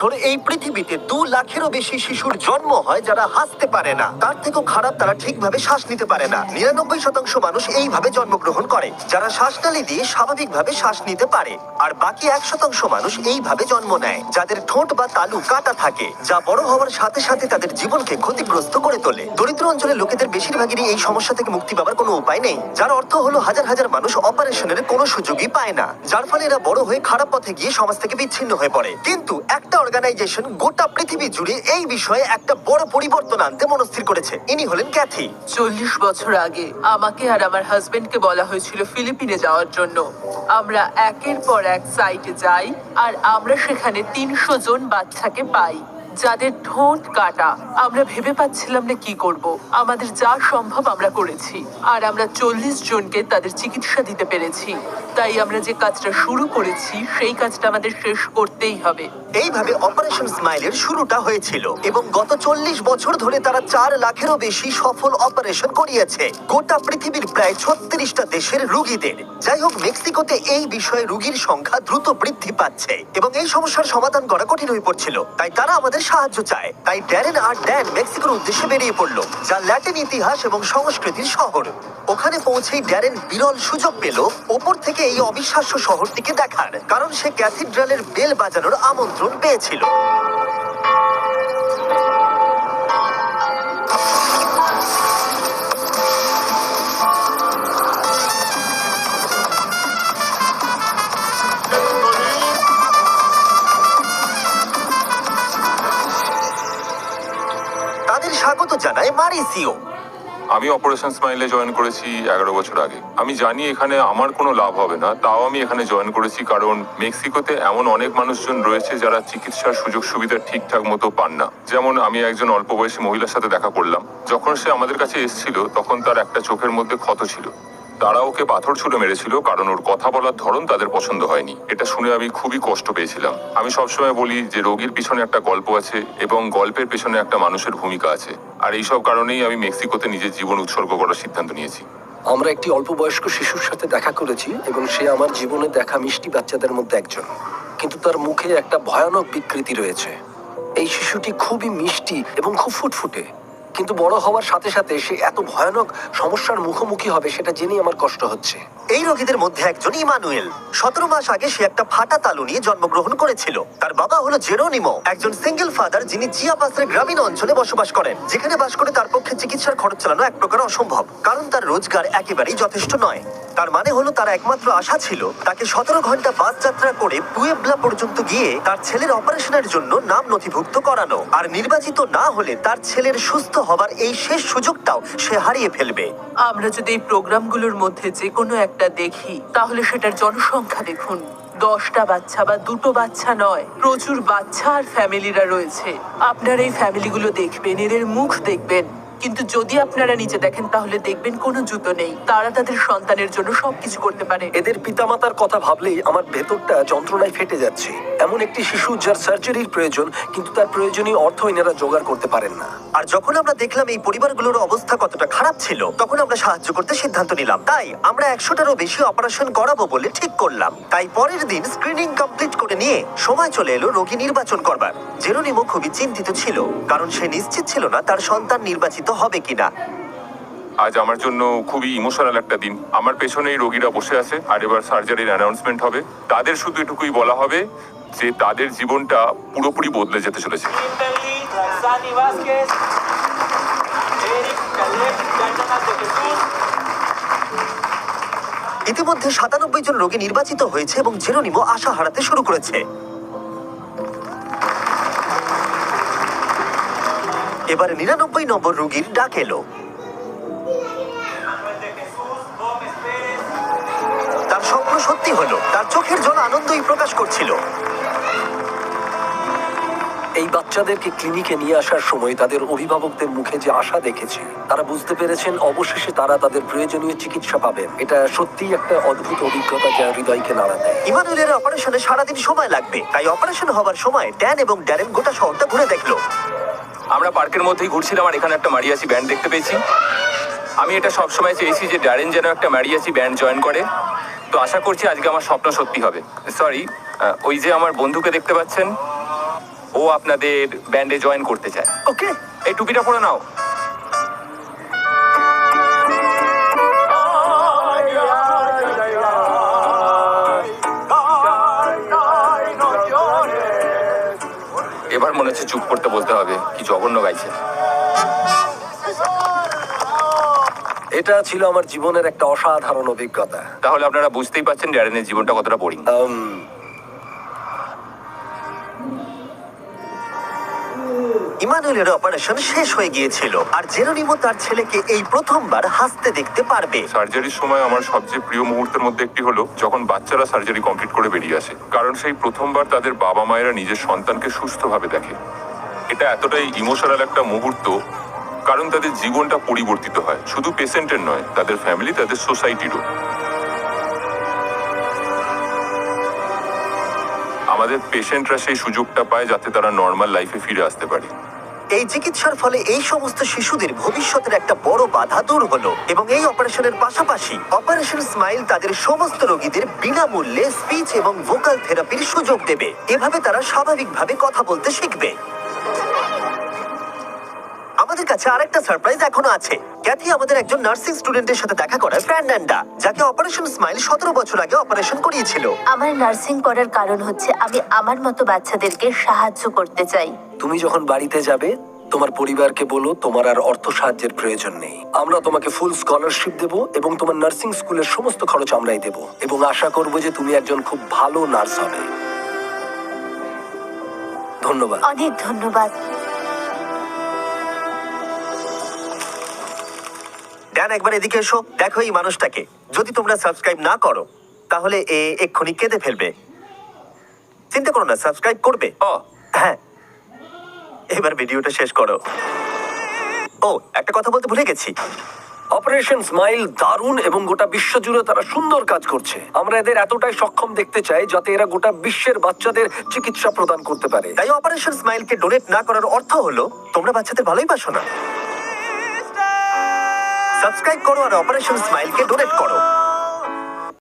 ধরো এই পৃথিবীতে 2 লাখেরও বেশি শিশুর জন্ম হয় যারা হাসতে পারে না। তার থেকেও খারাপ, তারা ঠিকভাবে শ্বাস নিতে পারে না। 99% মানুষ এইভাবে জন্মগ্রহণ করে, যারা শ্বাসনালী দিয়ে স্বাভাবিকভাবে শ্বাস নিতে পারে। আর বাকি 1% মানুষ এইভাবে জন্ম নেয়, যাদের ঠোঁট বা তালু কাটা থাকে, যা বড় হওয়ার সাথে সাথে তাদের জীবনকে ক্ষতিগ্রস্ত করে তোলে। দরিদ্র অঞ্চলের লোকেদের বেশিরভাগেরই এই সমস্যা থেকে মুক্তি পাওয়ার কোনো উপায় নেই, যার অর্থ হলো হাজার হাজার মানুষ অপারেশনের কোনো সুযোগই পায় না, যার ফলে এরা বড় হয়ে খারাপ পথে গিয়ে সমাজ থেকে বিচ্ছিন্ন হয়ে পড়ে। কিন্তু একটা অর্গানাইজেশন গোটা পৃথিবী জুড়ে এই বিষয়ে একটা বড় পরিবর্তন আনতে মনস্থির করেছে। ইনি হলেন ক্যাথি। 40 বছর আগে আমাকে আর আমার হাজবেন্ডকে বলা হয়েছিল ফিলিপিনে যাওয়ার জন্য। আমরা একের পর এক সাইটে যাই আর আমরা সেখানে 300 জন বাচ্চাকে পাই যাদের ঠোঁট কাটা। আমরা ভেবে পাচ্ছিলাম না কি করব। আমাদের যা সম্ভব আমরা করেছি, আর আমরা 40 জনকে তাদের চিকিৎসা দিতে পেরেছি। তাই আমরা যে কাজটা শুরু করেছি সেই কাজটা আমাদের শেষ করতেই হবে। এইভাবে অপারেশন স্মাইলের শুরুটা হয়েছিল এবং গত 40 বছর ধরে তারা 4 লাখেরও বেশি সফল অপারেশন করিয়েছে গোটা পৃথিবীর প্রায় 36টা দেশের রোগীদের। যাই হোক, মেক্সিকোতে এই বিষয়ে রোগীর সংখ্যা দ্রুত বৃদ্ধি পাচ্ছে এবং এই সমস্যার সমাধান করা কঠিন হয়ে পড়ছিল। তাই তারা আমাদের সাহায্য চায়। তাই ড্যারেন আর ড্যান মেক্সিকোর উদ্দেশ্যে বেরিয়ে পড়লো, যা ল্যাটিন ইতিহাস এবং সংস্কৃতির শহর। ওখানে পৌঁছেই ড্যারেন বিরল সুযোগ পেল ওপর থেকে এই অবিশ্বাস্য শহরটিকে দেখার, কারণ সে ক্যাথিড্রালের বেল বাজানোর আমন্ত্রণ পেয়েছিল। তাদের স্বাগত জানায় মারিসিও। আমি অপারেশন স্মাইলে জয়েন করেছি 11 বছর আগে। আমি জানি এখানে আমার কোনো লাভ হবে না, তাও আমি এখানে জয়েন করেছি কারণ মেক্সিকোতে এমন অনেক মানুষজন রয়েছে যারা চিকিৎসার সুযোগ সুবিধা ঠিকঠাক মতো পান না। যেমন আমি একজন অল্প বয়সী মহিলার সাথে দেখা করলাম। যখন সে আমাদের কাছে এসেছিল তখন তার একটা চোখের মধ্যে ক্ষত ছিল। তারা ওকে পাথর ছুঁড়ে মেরেছিল কারণ ওর কথা বলার ধরন তাদের পছন্দ হয়নি। এটা শুনে আমি খুবই কষ্ট পেয়েছিলাম। আমি সবসময় বলি যে রোগীর পিছনে একটা গল্প আছে এবং গল্পের পেছনে একটা মানুষের ভূমিকা আছে। আর এইসব কারণেই আমি মেক্সিকোতে নিজের জীবন উৎসর্গ করার সিদ্ধান্ত নিয়েছি। আমরা একটি অল্প বয়স্ক শিশুর সাথে দেখা করেছি এবং সে আমার জীবনে দেখা মিষ্টি বাচ্চাদের মধ্যে একজন, কিন্তু তার মুখে একটা ভয়ানক বিকৃতি রয়েছে। এই শিশুটি খুবই মিষ্টি এবং খুব ফুটফুটে, কিন্তু বড় হওয়ার সাথে সাথে সে এত ভয়ানক সমস্যার মুখোমুখি হবে সেটা জেনেই আমার কষ্ট হচ্ছে। এই রোগীদের মধ্যে একজন ইমানুয়েল। 17 মাস আগে সে একটা ফাটা তালু নিয়ে জন্মগ্রহণ করেছিল। তার বাবা হলো জেরোনিমো, একজন সিঙ্গেল ফাদার যিনি চিয়াপাসের গ্রামীণ অঞ্চলে বসবাস করেন, যেখানে বাস করে তার পক্ষে চিকিৎসার খরচ চালানো এক প্রকার অসম্ভব, কারণ তার রোজগার একেবারেই যথেষ্ট নয়। তার মানে হলো তার একমাত্র আশা ছিল তাকে 17 ঘন্টা বাস যাত্রা করে পুয়েবলা পর্যন্ত গিয়ে তার ছেলের অপারেশনের জন্য নাম নথিভুক্ত করানো, আর নির্বাচিত না হলে তার ছেলের সুস্থ হবার এই শেষ সুযোগটাও সে হারিয়ে ফেলবে। আমরা যদি এই প্রোগ্রামগুলোর মধ্যে যে কোনো একটা দেখি, তাহলে সেটার জনসংখ্যা দেখুন। 10টা বাচ্চা বা 2টো বাচ্চা নয়, প্রচুর বাচ্চা আর ফ্যামিলিরা রয়েছে। আপনারা এই ফ্যামিলিগুলো দেখবেন, এদের মুখ দেখবেন, কিন্তু যদি আপনারা নিচে দেখেন তাহলে দেখবেন কোনো জুতো নেই। তারা তাদের সন্তানের জন্য সবকিছু করতে পারে। এদের পিতামাতার কথা ভাবলেই আমার ভেতরটা যন্ত্রণায় ফেটে যাচ্ছে। এমন একটি শিশু যার সার্জারির প্রয়োজন, কিন্তু তার প্রয়োজনীয় অর্থ এনারা জোগাড় করতে পারেন না। আর যখন আমরা দেখলাম এই পরিবারগুলোর অবস্থা কতটা খারাপ ছিল, তখন আমরা সাহায্য করতে সিদ্ধান্ত নিলাম। তাই আমরা 100টারও বেশি অপারেশন করাবো বলে ঠিক করলাম। তাই পরের দিন স্ক্রিনিং কমপ্লিট করে নিয়ে সময় চলে এলো রোগী নির্বাচন করবার। জেরোনিমো খুবই চিন্তিত ছিল, কারণ সে নিশ্চিত ছিল না তার সন্তান নির্বাচিত হবে কিনা। আজ আমার জন্য খুবই ইমোশনাল একটা দিন। আমার পেছনেই রোগীরা বসে আছে আর এবার সার্জারির অ্যানাউন্সমেন্ট হবে। তাদের শুধু এটুকুই বলা হবে যে তাদের জীবনটা পুরোপুরি বদলে যেতে চলেছে। ইতিমধ্যে 97 জন রোগী নির্বাচিত হয়েছে এবং জেরোনিমো আশা হারাতে শুরু করেছে। এবার 99 নম্বর রোগীর ডাক এলো। তার স্বপ্ন সত্যি হলো, তার চোখের জল আনন্দই প্রকাশ করছিল। এই বাচ্চাদেরকে ক্লিনিকে নিয়ে আসার সময় তাদের অভিভাবকদের মুখে যে আশা দেখেছি, তারা বুঝতে পেরেছেন অবশেষে তারা তাদের প্রয়োজনীয় চিকিৎসা পাবেন। এটা সত্যিই একটা অদ্ভুত অভিজ্ঞতা যা হৃদয়কে নাড়া দেয়। ইমানুয়েলের অপারেশনে সারাদিন সময় লাগবে, তাই অপারেশন হবার সময় ড্যান এবং ড্যারেন গোটা শহরটা ঘুরে দেখলো। আমরা পার্কের মধ্যেই ঘুরছিলাম আর এখানে একটা মারিয়াচি ব্যান্ড দেখতে পেয়েছি। আমি এটা সবসময় চেয়েছি যে ড্যারেন যেন একটা মারিয়াচি ব্যান্ড জয়েন করে। তো আশা করছি আজকে আমার স্বপ্ন সত্যি হবে। সরি, ওই যে আমার বন্ধুকে দেখতে পাচ্ছেন, ও আপনাদের ব্যান্ডে জয়েন করতে চায়। ওকে, এই টুপিটা পরে নাও। এবার মনে হচ্ছে চুপ করতে বলতে হবে, কি জঘন্য গাইছে। এটা ছিল আমার জীবনের একটা অসাধারণ অভিজ্ঞতা। তাহলে আপনারা বুঝতেই পারছেন ড্যারেনের জীবনটা কতটা বোরিং। ইমানুয়েলের অপারেশন শেষ হয়ে গিয়েছিল আর জেরোনিমো তার ছেলেকে এই প্রথমবার হাসতে দেখতে পারবে। সার্জারির সময় আমার সবচেয়ে প্রিয় মুহূর্তের মধ্যে একটি হলো যখন বাচ্চারা সার্জারি কমপ্লিট করে বেরিয়ে আসে, কারণ সেই প্রথমবার তাদের বাবা মায়েরা নিজের সন্তানকে সুস্থভাবে দেখে। এটা এতটাই ইমোশনাল একটা মুহূর্ত, কারণ তাদের জীবনটা পরিবর্তিত হয়, শুধু পেশেন্টের নয়, তাদের ফ্যামিলি, তাদের সোসাইটিরও। আমাদের পেশেন্টরা সেই সুযোগটা পায় যাতে তারা নর্মাল লাইফে ফিরে আসতে পারে। এই চিকিৎসার ফলে এই সমস্ত শিশুদের ভবিষ্যতের একটা বড় বাধা দূর হলো এবং এই অপারেশনের পাশাপাশি অপারেশন স্মাইল তাদের সমস্ত রোগীদের বিনামূল্যে স্পিচ এবং ভোকাল থেরাপির সুযোগ দেবে। এভাবে তারা স্বাভাবিকভাবে কথা বলতে শিখবে। আমাদের কাছে আরেকটা সারপ্রাইজ এখনো আছে। ক্যাথি আমাদের একজন নার্সিং স্টুডেন্টের সাথে দেখা করায়, ফ্যার্নান্ডা, যাকে অপারেশন স্মাইল 17 বছর আগে অপারেশন করিয়েছিল। আমার নার্সিং করার কারণ হচ্ছে আমি আমার মতো বাচ্চাদেরকে সাহায্য করতে চাই। তুমি যখন বাড়িতে যাবে তোমার পরিবারকে বলো তোমার আর অর্থ সাহায্যের প্রয়োজন নেই। আমরা তোমাকে ফুল স্কলারশিপ দেব এবং তোমার নার্সিং স্কুলের সমস্ত খরচ আমরাই দেব এবং আশা করব যে তুমি একজন খুব ভালো নার্স হবে। ধন্যবাদ। অনেক ধন্যবাদ। ড্যান, একবার এদিকে এসো, দেখো এই মানুষটাকে। যদি তোমরা সাবস্ক্রাইব না করো তাহলে এ এক্ষুনি কেঁদে ফেলবে। চিন্তা করো না, সাবস্ক্রাইব করবে। হ্যাঁ, এবার ভিডিওটা শেষ করো। ও, একটা কথা বলতে ভুলে গেছি। অপারেশন স্মাইল দারুণ এবং গোটা বিশ্ব জুড়ে তারা সুন্দর কাজ করছে। আমরা এদের এতটাই সক্ষম দেখতে চাই যাতে এরা গোটা বিশ্বের বাচ্চাদের চিকিৎসা প্রদান করতে পারে। তাই অপারেশন স্মাইলকে ডোনেট না করার অর্থ হলো তোমরা বাচ্চাদের ভালোই বাসো না। সাবস্ক্রাইব করো আর অপারেশন স্মাইলকে ডোনেট করো।